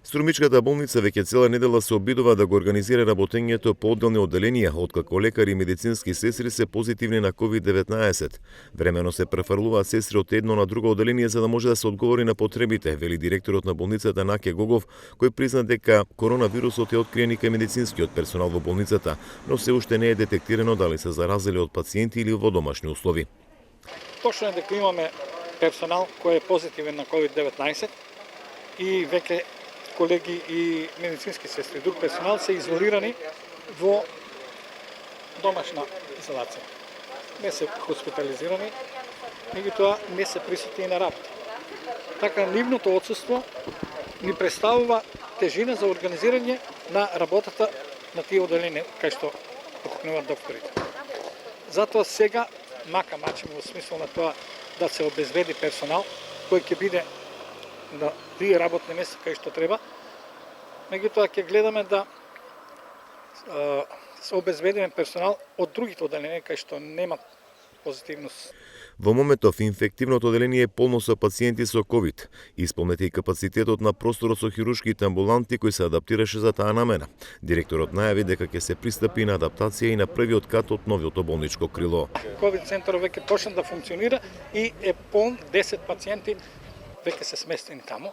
Струмичката болница веќе цела недела се обидува да го организира работењето по одделни одделенија, откако лекари и медицински сестри се позитивни на COVID-19. Времено се префрлуваат сестри од едно на друго одделение за да може да се одговори на потребите, вели директорот на болницата Наке Гогов, кој призна дека коронавирусот е откриен и кај медицинскиот персонал во болницата, но се уште не е детектирано дали се заразили од пациенти или во домашни услови. Точно е дека имаме персонал кој е позитивен на COVID-19 и веќе колеги и медицински сестри и друг персонал се изолирани во домашна изолација. Не се хоспитализирани, меѓутоа не се присутни на работа. Така нивното отсуство ни представува тежина за организирање на работата на тие одделенија кај што покупнуваат докторите. Затоа сега мачиме во смисла на тоа да се обезбеди персонал кој ќе биде на тие работни места кај што треба, меѓутоа ќе гледаме да се обезбедиме персонал од другите одделенија кај што немат позитивност. Во моментов инфективното одделение е полно со пациенти со COVID. Исполнет е и капацитетот на просторот со хируршките амбуланти кој се адаптираше за таа намена. Директорот најави дека ќе се пристапи на адаптација и на првиот кат од новото болничко крило. COVID центарот веќе почна да функционира и е полн, 10 пациенти веќе се сместени таму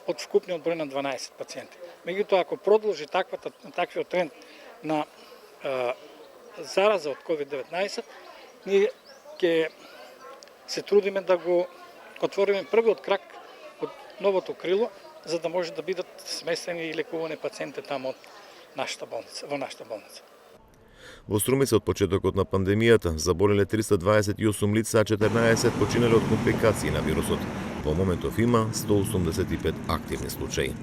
од вкупниот број на 12 пациенти. Меѓутоа, ако продолжи таквиот тренд на зараза од COVID-19, ние ќе се трудиме да го отвориме првиот крак од новото крило, за да може да бидат сместени и лекувани пациенти таму од нашата болница, во нашата болница. Во Струмица од почетокот на пандемијата заболеле 328 лица, 14 починале од компликации на вирусот. Во моментов има 185 активни случаи.